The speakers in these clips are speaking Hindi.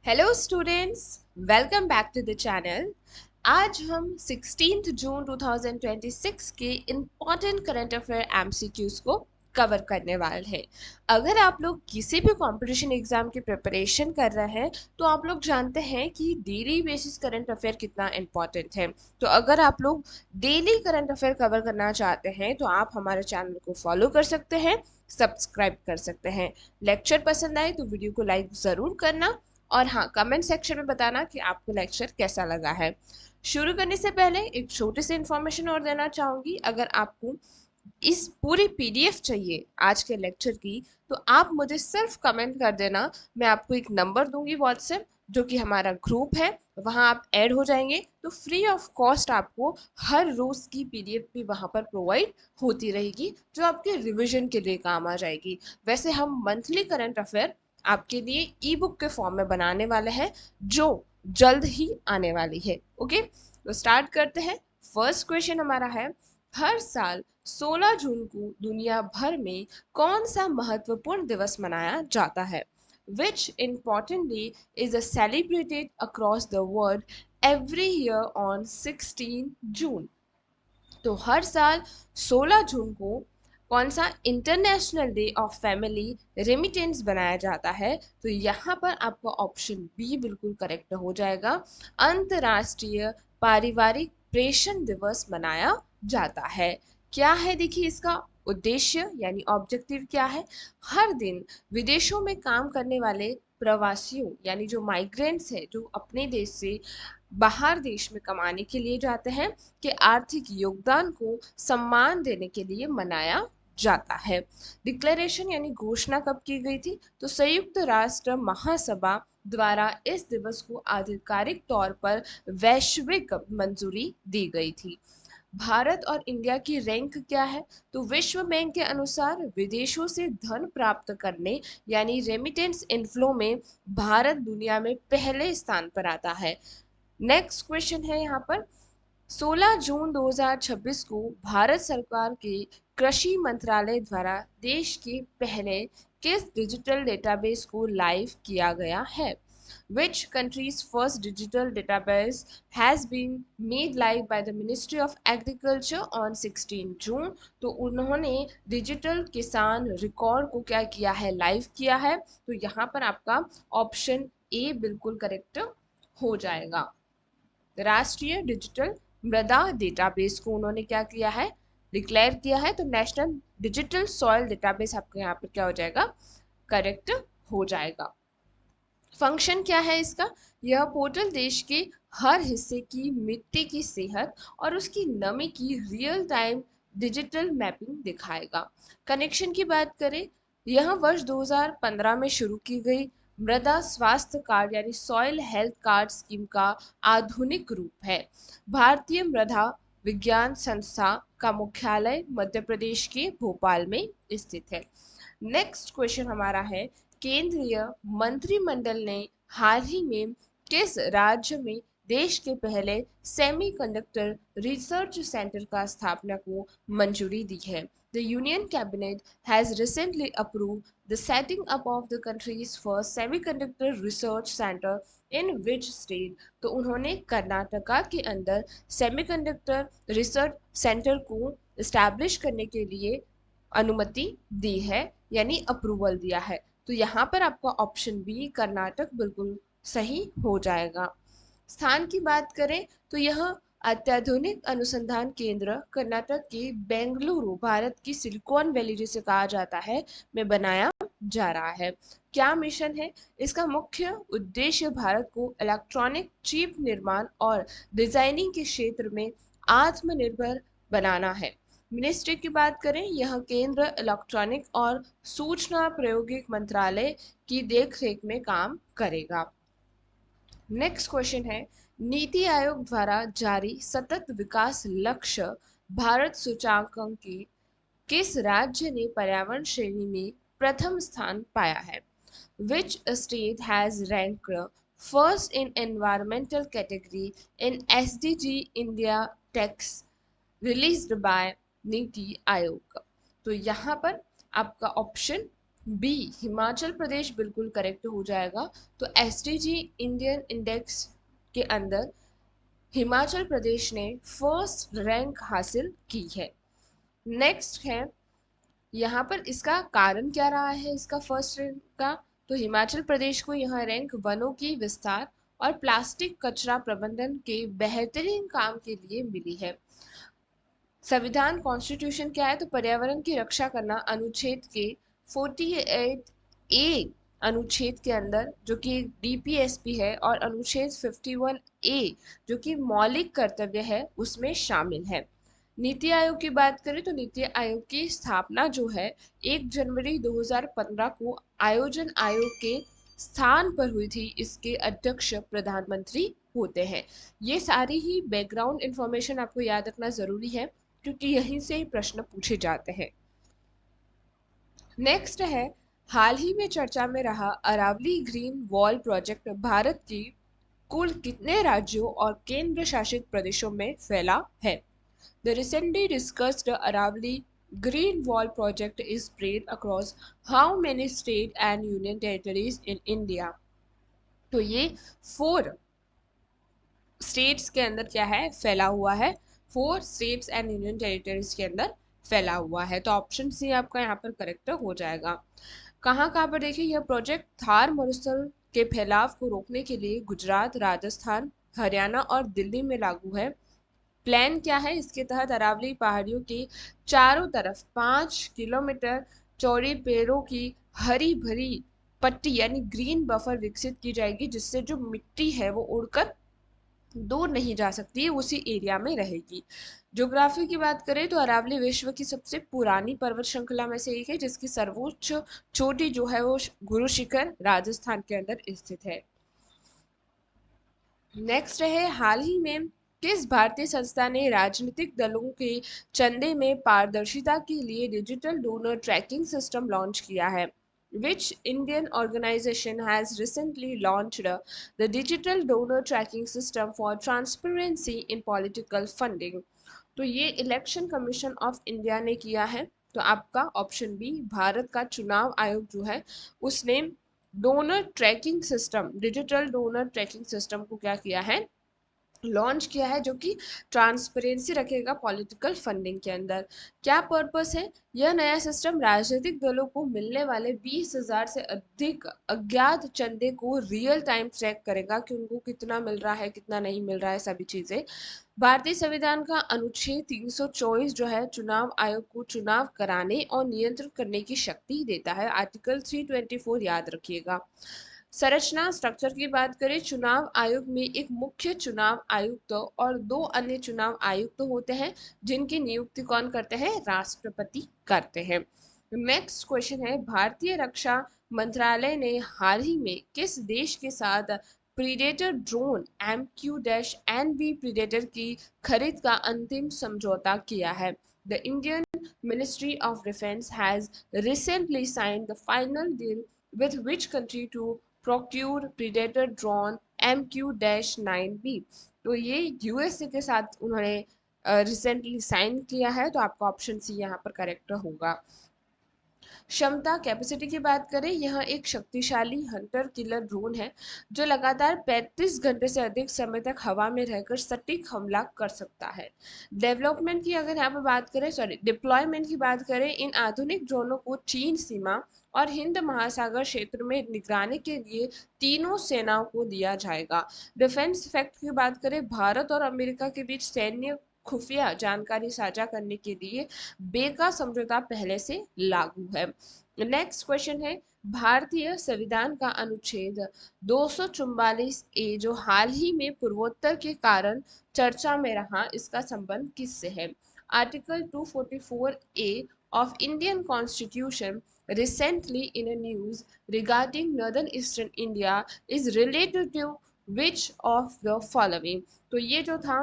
Hello students, welcome back to the channel. आज हम 16 जून 2026 के इम्पॉर्टेंट करंट अफेयर एमसीक्यूज को कवर करने वाले हैं। अगर आप लोग किसी भी कंपटीशन एग्जाम की प्रिपरेशन कर रहे हैं तो आप लोग जानते हैं कि डेली बेसिस करंट अफेयर कितना इम्पॉर्टेंट है। तो अगर आप लोग डेली करंट अफेयर कवर करना चाहते हैं तो आप हमारे चैनल को फॉलो कर सकते हैं, सब्सक्राइब कर सकते हैं। लेक्चर पसंद आए तो वीडियो को लाइक ज़रूर करना और हाँ, कमेंट सेक्शन में बताना कि आपको लेक्चर कैसा लगा है। शुरू करने से पहले एक छोटी सी इंफॉर्मेशन और देना चाहूंगी। अगर आपको इस पूरी पीडीएफ चाहिए आज के लेक्चर की तो आप मुझे सिर्फ कमेंट कर देना। मैं आपको एक नंबर दूंगी व्हाट्सएप, जो कि हमारा ग्रुप है, वहां आप ऐड हो जाएंगे तो फ्री ऑफ कॉस्ट आपको हर रोज की पीडीएफ भी वहां पर प्रोवाइड होती रहेगी, जो आपके रिवीजन के लिए काम आ जाएगी। वैसे हम मंथली करंट अफेयर आपके लिए ई बुक के फॉर्म में बनाने वाले हैं, जो जल्द ही आने वाली है। ओके, तो स्टार्ट करते हैं। फर्स्ट क्वेश्चन हमारा है, हर साल 16 जून को दुनिया भर में कौन सा महत्वपूर्ण दिवस मनाया जाता है? Which importantly is celebrated across the world every year on 16 June? तो हर साल 16 जून को कौन सा international day of family remittance बनाया जाता है? तो यहाँ पर आपका ऑप्शन बी बिल्कुल करेक्ट हो जाएगा। अंतर्राष्ट्रीय पारिवारिक प्रेषण दिवस मनाया जाता है। क्या है, देखिए इसका उद्देश्य यानी ऑब्जेक्टिव क्या है। हर दिन विदेशों में काम करने वाले प्रवासियों यानी जो माइग्रेंट्स है, जो अपने देश से बाहर देश में कमाने के लिए जाते हैं, के आर्थिक योगदान को सम्मान देने के लिए मनाया जाता है। डिक्लेरेशन यानी घोषणा कब की गई थी? तो संयुक्त राष्ट्र महासभा द्वारा इस दिवस को आधिकारिक तौर पर वैश्विक मंजूरी दी गई थी। भारत और इंडिया की रैंक क्या है? तो विश्व बैंक के अनुसार विदेशों से धन प्राप्त करने यानी रेमिटेंस इनफ्लो में भारत दुनिया में पहले स्थान पर आता है। नेक्स्ट क्वेश्चन है यहाँ पर, 16 जून 2026 को भारत सरकार के कृषि मंत्रालय द्वारा देश के पहले किस डिजिटल डेटाबेस को लाइव किया गया है? Which country's first digital database has been made live by the Ministry of Agriculture on 16 June? तो उन्होंने डिजिटल किसान रिकॉर्ड को क्या किया है, लाइव किया है। तो यहाँ पर आपका ऑप्शन ए बिल्कुल करेक्ट हो जाएगा। राष्ट्रीय डिजिटल मृदा डेटाबेस को उन्होंने क्या किया है, डिक्लेयर किया है। तो नेशनल डिजिटल सॉइल डेटाबेस आपका यहाँ पर क्या हो जाएगा, करेक्ट हो जाएगा। फंक्शन क्या है इसका? यह पोर्टल देश के हर हिस्से की मिट्टी की सेहत और उसकी नमी की रियल टाइम डिजिटल मैपिंग दिखाएगा। कनेक्शन की बात करें, यह वर्ष 2015 में शुरू की गई मृदा स्वास्थ्य कार्ड यानी सॉइल हेल्थ कार्ड स्कीम का आधुनिक रूप है। भारतीय मृदा विज्ञान संस्था का मुख्यालय मध्य प्रदेश के भोपाल में स्थित है। नेक्स्ट क्वेश्चन हमारा है, केंद्रीय मंत्रिमंडल ने हाल ही में किस राज्य में देश के पहले सेमीकंडक्टर रिसर्च सेंटर का स्थापना को मंजूरी दी है? The Union Cabinet has recently approved the setting up of the country's first semiconductor research center in which state? तो उन्होंने कर्नाटका के अंदर सेमीकंडक्टर रिसर्च सेंटर को इस्टेब्लिश करने के लिए अनुमति दी है यानी अप्रूवल दिया है। तो यहाँ पर आपका ऑप्शन बी कर्नाटक बिल्कुल सही हो जाएगा। स्थान की बात करें तो यह अत्याधुनिक अनुसंधान केंद्र कर्नाटक के बेंगलुरु, भारत की सिलिकॉन वैली जिसे कहा जाता है, में बनाया जा रहा है। क्या मिशन है इसका? मुख्य उद्देश्य भारत को इलेक्ट्रॉनिक चिप निर्माण और डिजाइनिंग के क्षेत्र में आत्मनिर्भर बनाना है। मिनिस्ट्री की बात करें, यह केंद्र इलेक्ट्रॉनिक और सूचना प्रौद्योगिकी मंत्रालय की देखरेख में काम करेगा। नेक्स्ट क्वेश्चन है, नीति आयोग द्वारा जारी सतत विकास लक्ष्य भारत सूचकांक के किस राज्य ने पर्यावरण श्रेणी में प्रथम स्थान पाया है? Which state has ranked first in environmental category in SDG India text released by NITI Aayog? तो यहाँ पर आपका ऑप्शन बी हिमाचल प्रदेश बिल्कुल करेक्ट हो जाएगा। तो एसडीजी इंडियन इंडेक्स के अंदर हिमाचल प्रदेश ने फर्स्ट रैंक हासिल की है। नेक्स्ट है, यहाँ पर इसका कारण क्या रहा है इसका फर्स्ट रैंक का। तो हिमाचल प्रदेश को यह रैंक वनों की विस्तार और प्लास्टिक कचरा प्रबंधन के बेहतरीन काम के लिए मिली है। संविधान कॉन्स्टिट्यूशन क्या है, तो पर्यावरण की रक्षा करना अनुच्छेद के 48 ए अनुच्छेद के अंदर जो कि डीपीएसपी है, और अनुच्छेद 51 ए जो कि मौलिक कर्तव्य है उसमें शामिल है। नीति आयोग की बात करें तो नीति आयोग की स्थापना जो है 1 जनवरी 2015 को आयोजन आयोग के स्थान पर हुई थी। इसके अध्यक्ष प्रधानमंत्री होते हैं। ये सारी ही बैकग्राउंड इंफॉर्मेशन आपको याद रखना जरूरी है, क्योंकि यहीं से ही प्रश्न पूछे जाते हैं। नेक्स्ट है, हाल ही में चर्चा में रहा Aravalli green wall project Bharat की कुल कितने राज्यों और केंद्र शासित प्रदेशों में फैला है। The recently discussed Aravalli green wall project is spread across how many state and union territories in India. तो ये 4 स्टेट्स के अंदर क्या है फैला हुआ है, 4 स्टेट्स एंड यूनियन टेरिटरीज के अंदर फैला हुआ है। तो ऑप्शन सी आपका यहाँ पर करेक्ट हो जाएगा। कहाँ कहाँ पर देखिए, यह प्रोजेक्ट थार मरुस्थल के फैलाव को रोकने के लिए गुजरात, राजस्थान, हरियाणा और दिल्ली में लागू है। प्लान क्या है, इसके तहत अरावली पहाड़ियों के चारों तरफ 5 किलोमीटर चौड़ी पेड़ों की हरी भरी पट्टी यानी ग्रीन बफर विकसित की जाएगी, जिससे जो मिट्टी है वो उड़कर दूर नहीं जा सकती है, उसी एरिया में रहेगी। ज्योग्राफी की बात करें तो अरावली विश्व की सबसे पुरानी पर्वत श्रृंखला में से एक है, जिसकी सर्वोच्च चोटी जो है वो गुरु शिखर राजस्थान के अंदर स्थित है। नेक्स्ट है, हाल ही में किस भारतीय संस्था ने राजनीतिक दलों के चंदे में पारदर्शिता के लिए digital donor tracking system launch किया है। Which Indian organization has recently launched the digital donor tracking system for transparency in political funding? तो ये इलेक्शन कमीशन ऑफ इंडिया ने किया है। तो आपका ऑप्शन बी भारत का चुनाव आयोग जो है उसने donor tracking system, digital donor tracking system को क्या किया है, लॉन्च किया है, जो कि ट्रांसपेरेंसी रखेगा पॉलिटिकल फंडिंग के अंदर। क्या पर्पस है, यह नया सिस्टम राजनीतिक दलों को मिलने वाले 20,000 से अधिक अज्ञात चंदे को रियल टाइम ट्रैक करेगा कि उनको कितना मिल रहा है कितना नहीं मिल रहा है सभी चीजें। भारतीय संविधान का अनुच्छेद 324 जो है चुनाव आयोग को चुनाव कराने और नियंत्रित करने की शक्ति देता है। आर्टिकल 324 याद रखिएगा। संरचना स्ट्रक्चर की बात करें, चुनाव आयोग में एक मुख्य चुनाव आयुक्त और 2 अन्य चुनाव आयुक्त होते हैं, जिनकी नियुक्ति कौन करते हैं, राष्ट्रपति करते हैं। नेक्स्ट क्वेश्चन है, भारतीय रक्षा मंत्रालय ने हाल ही में किस देश के साथ प्रीडेटर ड्रोन MQ-NV प्रीडेटर की खरीद का अंतिम समझौता किया है। The Indian ministry of defence has recently signed the final deal with which country to procure predator drone MQ-9B। तो ये यूएसए के साथ उन्होंने रिसेंटली साइन किया है। तो आपका ऑप्शन सी यहाँ पर करेक्ट होगा। क्षमता कैपेसिटी की बात करें, यह एक शक्तिशाली हंटर किलर ड्रोन है जो लगातार 35 घंटे से अधिक समय तक हवा में रहकर सटीक हमला कर सकता है। डेवलपमेंट की अगर यहाँ पर बात करें, सॉरी डिप्लॉयमेंट की बात करें, इन आधुनिक ड्रोनों को चीन सीमा और हिंद महासागर क्षेत्र में निगरानी के लिए तीनों सेनाओं को दिया जाएगा। डिफेंस फैक्ट की बात करें, भारत और अमेरिका के बीच सैन्य खुफिया जानकारी साझा करने के लिए बेका समझौता पहले से लागू है। नेक्स्ट क्वेश्चन है, भारतीय संविधान का अनुच्छेद 244 ए जो हाल ही में पूर्वोत्तर के कारण चर्चा में रहा, इसका संबंध किससे है। Article 244 A of Indian Constitution recently in a news regarding northern eastern India is related to which of the following। तो ये जो था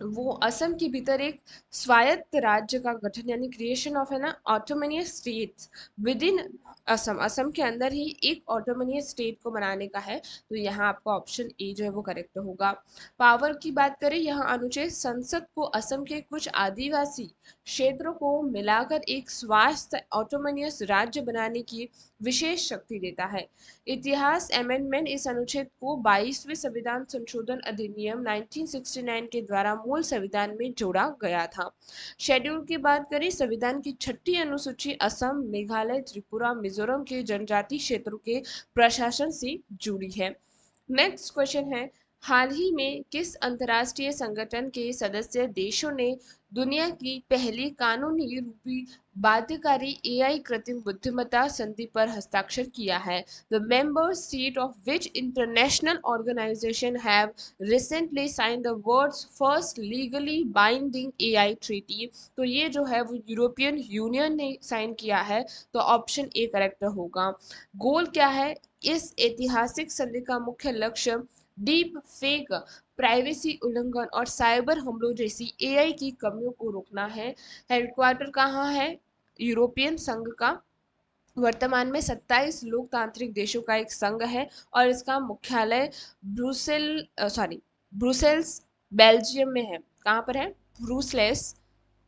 वो असम के भीतर एक स्वायत्त राज्य का गठन यानी क्रिएशन ऑफ है ना autonomous states with in Assam, Assam के अंदर ही एक ऑटोनोमस स्टेट को बनाने का है। तो यहाँ आपका ऑप्शन ए जो है वो करेक्ट होगा। पावर की बात करें, यह अनुच्छेद संसद को असम के कुछ आदिवासी क्षेत्रों को मिलाकर एक स्वायत्त ऑटोनोमस राज्य बनाने की विशेष शक्ति देता है। इतिहास अमेंडमेंट इस अनुच्छेद को 22वें संविधान संशोधन अधिनियम 1969 के द्वारा मूल संविधान में जोड़ा गया था। शेड्यूल की बात करें, संविधान की छठी अनुसूची असम, मेघालय, त्रिपुरा, मिजोरम के जनजातीय क्षेत्रों के प्रशासन से जुड़ी है। नेक्स्ट क्वेश्चन है, हाल ही में किस अंतर्राष्ट्रीय संगठन के सदस्य देशों ने दुनिया की पहली कानूनी रूपी बाध्यकारी एआई कृत्रिम बुद्धिमत्ता संधि पर हस्ताक्षर किया है? The member state of which international organization have recently signed the world's first legally binding AI treaty? तो ये जो है वो यूरोपियन यूनियन ने साइन किया है, तो ऑप्शन ए करेक्ट होगा। गोल क्या है? इस ऐतिहासिक संधि का मुख्य लक्ष्य डीप फेक, प्राइवेसी उल्लंघन और साइबर हमलों जैसी एआई की कमियों को रोकना है। हेडक्वार्टर कहाँ है? यूरोपियन संघ का वर्तमान में 27 लोकतांत्रिक देशों का एक संघ है और इसका मुख्यालय ब्रुसेल्स बेल्जियम में है। कहाँ पर है? ब्रुसेल्स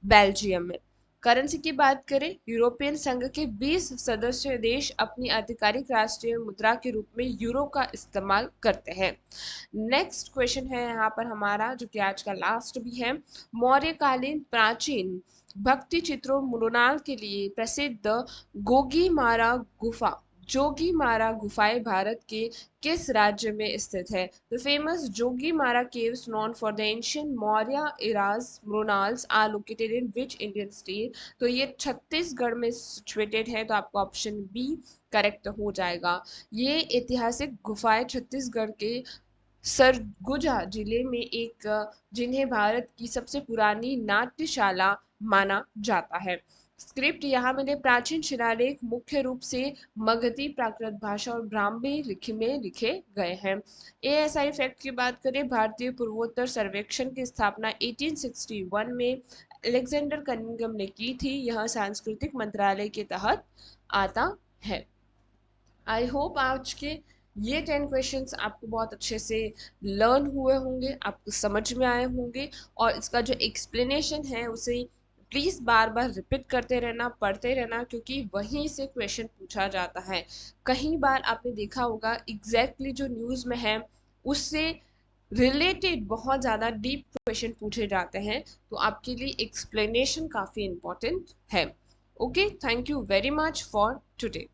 बेल्जियम में। करेंसी की बात करें, यूरोपियन संघ के 20 सदस्य देश अपनी आधिकारिक राष्ट्रीय मुद्रा के रूप में यूरो का इस्तेमाल करते हैं। नेक्स्ट क्वेश्चन है यहाँ पर हमारा, जो कि आज का लास्ट भी है। मौर्यकालीन प्राचीन भक्ति चित्रों मृणाल के लिए प्रसिद्ध गोगीमारा गुफा जोगीमारा गुफाएं भारत के किस राज्य में स्थित है? The famous Jogimara caves known for the ancient Maurya eras murals are located in which Indian state? तो ये छत्तीसगढ़ में सिचुएटेड है, तो आपको ऑप्शन बी करेक्ट हो जाएगा। ये ऐतिहासिक गुफाएं छत्तीसगढ़ के सरगुजा जिले में एक जिन्हें भारत की सबसे पुरानी नाट्यशाला माना जाता है। स्क्रिप्ट यहाँ मैंने प्राचीन शिलालेख मुख्य रूप से मगधी प्राकृत भाषा और ब्राह्मी लिखी में लिखे गए हैं। एएसआई फैक्ट की बात करें, भारतीय पूर्वोत्तर सर्वेक्षण की स्थापना 1861 में अलेक्जेंडर कनिंघम ने की थी। यह सांस्कृतिक मंत्रालय के तहत आता है। आई होप आज के ये 10 क्वेश्चंस आपको बहुत अच्छे से लर्न हुए होंगे, आपको समझ में आए होंगे, और इसका जो एक्सप्लेनेशन है उसे प्लीज़ बार बार रिपीट करते रहना, पढ़ते रहना, क्योंकि वहीं से क्वेश्चन पूछा जाता है। कई बार आपने देखा होगा एग्जैक्टली जो न्यूज़ में है उससे रिलेटेड बहुत ज़्यादा डीप क्वेश्चन पूछे जाते हैं, तो आपके लिए एक्सप्लेनेशन काफ़ी इम्पोर्टेंट है। Okay, thank you very much for today.